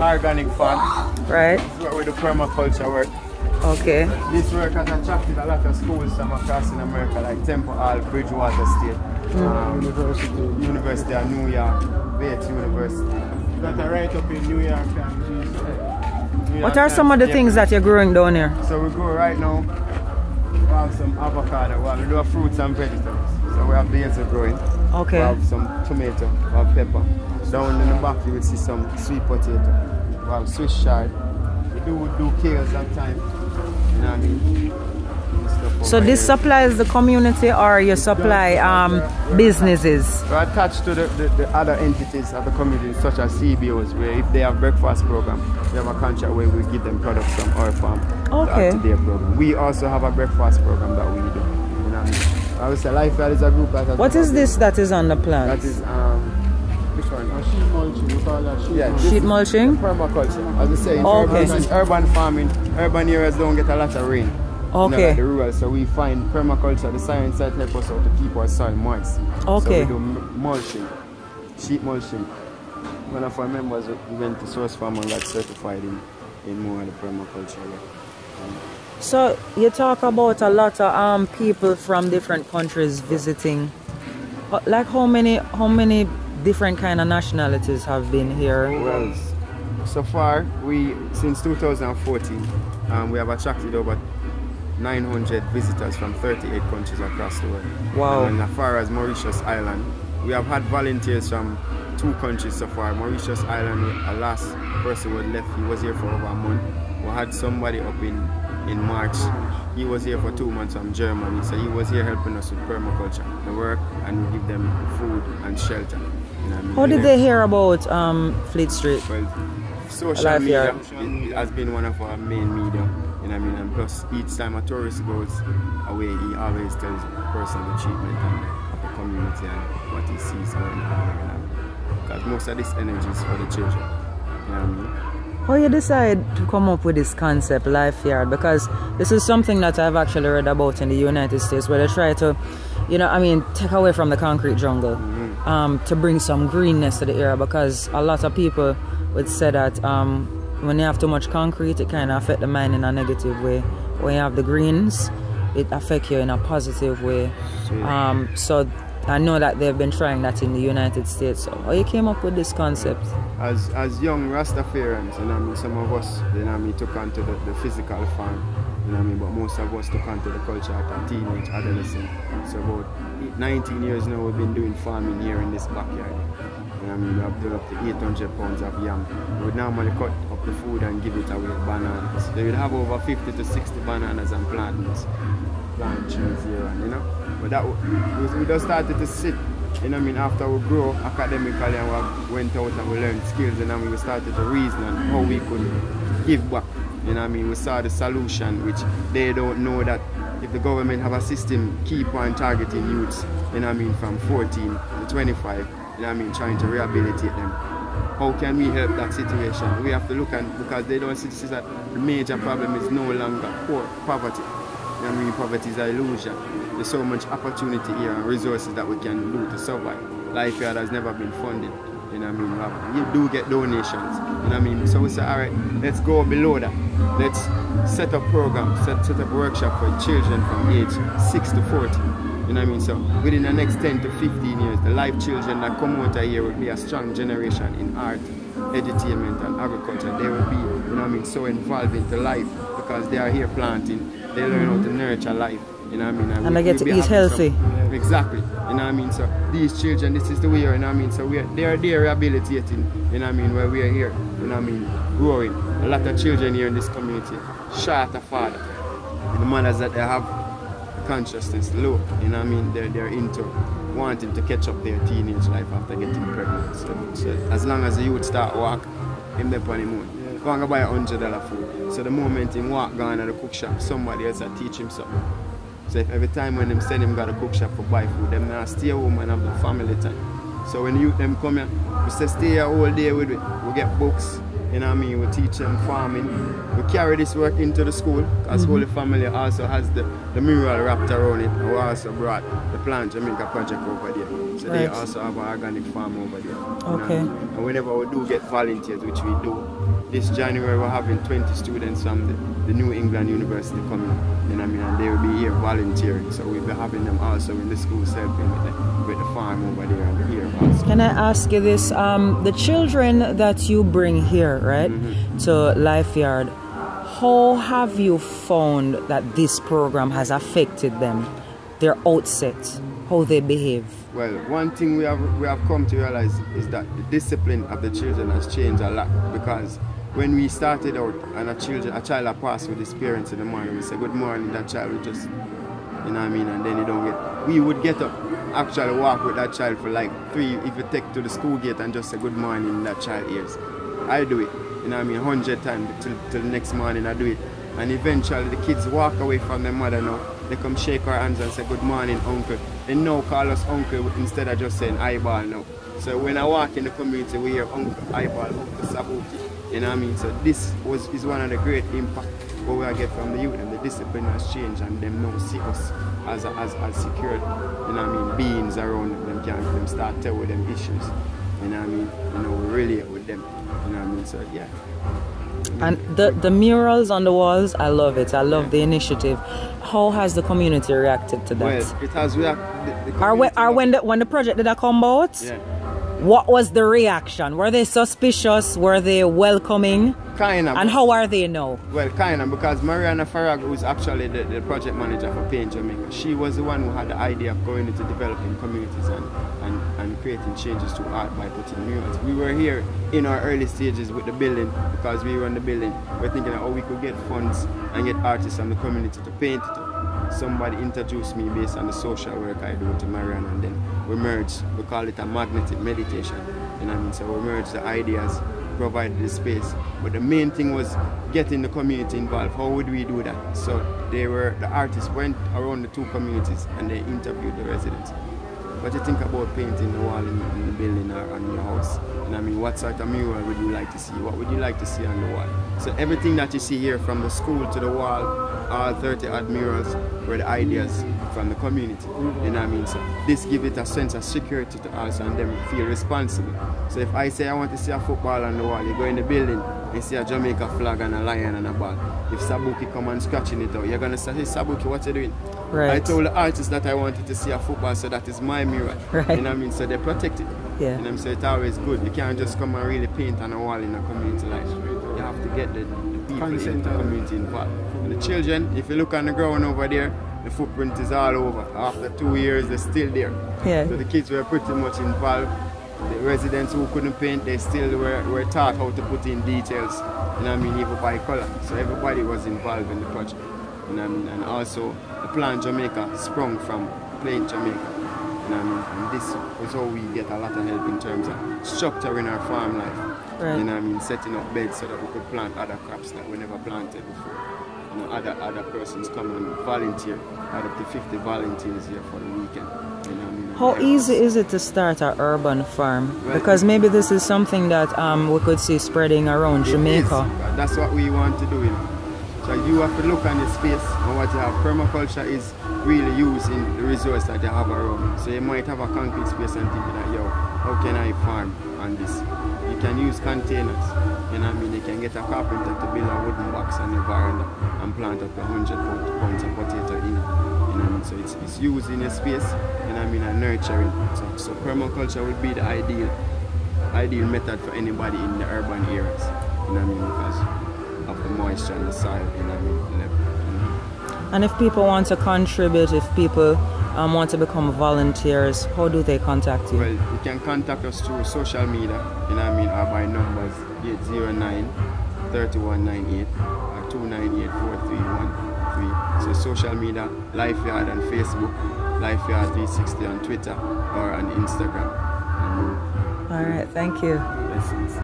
organic farm. Right. This is where the permaculture work. Okay. This work has attracted a lot of schools from across in America, like Temple Hall, Bridgewater State, University of New York, Bates University. That are right up in New York Times. What are some of the things that you're growing down here? So we grow right now, we have some avocado, we do fruits and vegetables. So we have basil growing. Okay. We have some tomato, we have pepper. Down in the back you will see some sweet potato. We have Swiss chard. We do kale sometimes. You know what I mean? So this supplies the community or you supply businesses? We're attached to the other entities of the community such as CBOs, where if they have breakfast program, we have a contract where we give them products from our farm to add to their program. We also have a breakfast program that we do. You know what I mean? I would say Lifeyard is a group that has... What is this that is on the plant? That is which one? Sheet mulching. We call that sheet mulching. Sheet mulching? Permaculture. As I say, in urban farming, urban areas don't get a lot of rain. Okay. You know, like the rural, so we find permaculture, the science that helps us out to keep our soil moist. Okay. So we do mulching, sheet mulching. One of our members went to Source Farm and got certified in more of the permaculture. So you talk about a lot of people from different countries visiting. Like how many different kind of nationalities have been here? Well, so far since 2014 we have attracted over 900 visitors from 38 countries across the world. Wow. And as far as Mauritius Island, we have had volunteers from 2 countries so far. Mauritius Island, the last person who left, he was here for over a month. We had somebody up in March. He was here for 2 months from Germany, so he was here helping us with permaculture, the work, and we give them food and shelter. You know what I mean? How did they hear about Fleet Street? Well, social media has been one of our main media. You know what I mean? And plus, each time a tourist goes away, he always tells the person the treatment of the community and what he sees going on. Because most of this energy is for the children. You know what I mean? How you decide to come up with this concept, Lifeyard? Because this is something that I've actually read about in the United States, where they try to, you know, I mean, take away from the concrete jungle, to bring some greenness to the area. Because a lot of people would say that when you have too much concrete, it kind of affects the mind in a negative way. When you have the greens, it affects you in a positive way. So I know that they've been trying that in the United States. So how you came up with this concept? As young Rastafarians, you know what I mean, some of us, you know what I mean, took onto the physical farm, you know what I mean, but most of us took onto the culture at a teenage, adolescent. So about 19 years now we've been doing farming here in this backyard. You know what I mean, we have developed the 800 pounds of yam. We would normally cut up the food and give it away, bananas. They would have over 50 to 60 bananas and plant trees here, and, you know. But that we just started to sit, you know what I mean, after we grow academically and we went out and we learned skills, and then we started to reason on how we could give back. You know what I mean, we saw the solution, which they don't know that if the government have a system keep on targeting youths, you know what I mean, from 14 to 25, you know what I mean, trying to rehabilitate them. How can we help that situation? We have to look at, because they don't see that the major problem is no longer poor poverty. You know what I mean, poverty is an illusion. There's so much opportunity here and resources that we can do to survive. Lifeyard has never been funded. You know what I mean? You do get donations. You know what I mean? So we say, alright, let's go below that. Let's set up programs, set up workshop for children from age 6 to 40. You know what I mean? So within the next 10 to 15 years, the life children that come out of here will be a strong generation in art, entertainment and agriculture. They will be, you know what I mean, so involved into life because they are here planting. They learn how to nurture life. You know what I mean? And they get to eat healthy. Exactly. You know what I mean? So these children, this is the way, you know what I mean? So they are there rehabilitating, you know what I mean, where we are here, you know what I mean, growing. A lot of children here in this community short of father. The mothers that they have consciousness low, you know what I mean? They're into wanting to catch up their teenage life after getting pregnant. So as long as the youth start walk, him there on the moon. Go and buy $100 food. So the moment him walk gone to the cook shop, somebody else will teach him something. So if every time when them send him got a cook shop for buy food, them now stay home and have the family time. So when the youth them come here, we say stay here all day with it. We get books, you know what I mean, we teach them farming. We carry this work into the school, because Holy Family also has the mural wrapped around it. And we also brought the Plant Jamaica project over there. So they also have an organic farm over there. Okay. And whenever we do get volunteers, which we do, this January we're having 20 students from the New England University coming, you know what I mean, and they will be here volunteering. So we'll be having them also in the schools helping with the farm over there and here also. Can I ask you this? The children that you bring here, right, to Life Yard, how have you found that this program has affected them, their outset, how they behave? Well, one thing we have come to realize is that the discipline of the children has changed a lot, because when we started out and a child had passed with his parents in the morning, we say good morning, that child would just, you know what I mean, and then you don't get, we would get up, actually walk with that child for like 3, if you take to the school gate and just say good morning, that child hears. I do it, you know what I mean, 100 times till the next morning I do it. And eventually the kids walk away from their mother now. They come shake our hands and say good morning uncle. They now call us uncle instead of just saying eyeball now. So when I walk in the community we hear uncle eyeball, uncle Sabukie. You know what I mean? So this is one of the great impact what we get from the youth, and the discipline has changed, and them now see us as secured, you know what I mean, beings around them. Them start tell with them issues. You know what I mean? You know, we relate with them. You know what I mean? So yeah. And the murals on the walls, I love it. I love the initiative. How has the community reacted to that? Well, it has reacted. When the project did come out, yeah. What was the reaction? Were they suspicious? Were they welcoming? Kind of. And how are they now? Well, kind of, because Mariana Farag, who's actually the project manager for Paint Jamaica, she was the one who had the idea of going into developing communities and creating changes to art by putting murals. We were here in our early stages with the building, because we run the building. We're thinking how we could get funds and get artists from the community to paint it up. Somebody introduced me based on the social work I do to Mariana, and then we merged. We call it a magnetic meditation. You know what I mean? So we merged the ideas, provided the space. But the main thing was getting the community involved. How would we do that? So the artists went around the 2 communities and they interviewed the residents. What do you think about painting the wall in the building or on your house? And I mean, what sort of mural would you like to see? What would you like to see on the wall? So everything that you see here, from the school to the wall, all 30 odd murals, were the ideas from the community. You know what I mean? So this gives it a sense of security to us, and them feel responsible. So if I say I want to see a football on the wall, you go in the building and see a Jamaica flag and a lion and a ball. If Sabukie come and scratching it out, you're going to say, hey Sabukie, what you doing? Right. I told the artist that I wanted to see a football, so that is my mural. Right. You know what I mean? So they protect it. Yeah. You know what I mean? So it's always good. You can't just come and really paint on a wall in a community like that. You have to get the people in the community involved. And the children, if you look on the ground over there, the footprint is all over. After 2 years, they're still there. Yeah. So the kids were pretty much involved. The residents who couldn't paint, they still were taught how to put in details, you know what I mean, even by color. So everybody was involved in the project, you know what I mean. And also, the Plant Jamaica sprung from Plant Jamaica, you know what I mean. And this was how we get a lot of help in terms of structuring our farm life, right. You know what I mean, setting up beds so that we could plant other crops that we never planted before. You know, other persons come and volunteer. Had up to 50 volunteers here for the weekend. You know what I mean? How easy is it to start an urban farm? Because maybe this is something that we could see spreading around Jamaica. That's what we want to do, you know. So you have to look on the space and what you have. Permaculture is really using the resource that you have around. So you might have a concrete space and thinking that, yo, how can I farm on this? You can use containers, you know what I mean? You can get a carpenter to build a wooden box on your veranda and plant up to 100 pounds of potato in it. You know what I mean? So it's using a space, you know what I mean, and nurturing. So permaculture would be the ideal method for anybody in the urban areas. You know what I mean? Because of the moisture and the soil, you know what I mean, level. And if people want to contribute, if people want to become volunteers, how do they contact you? Well, you can contact us through social media, you know what I mean, or by numbers 809-3198 or 298-4313. So social media, Life Yard on Facebook, Life Yard 360 on Twitter or on Instagram. All right, thank you. Blessings.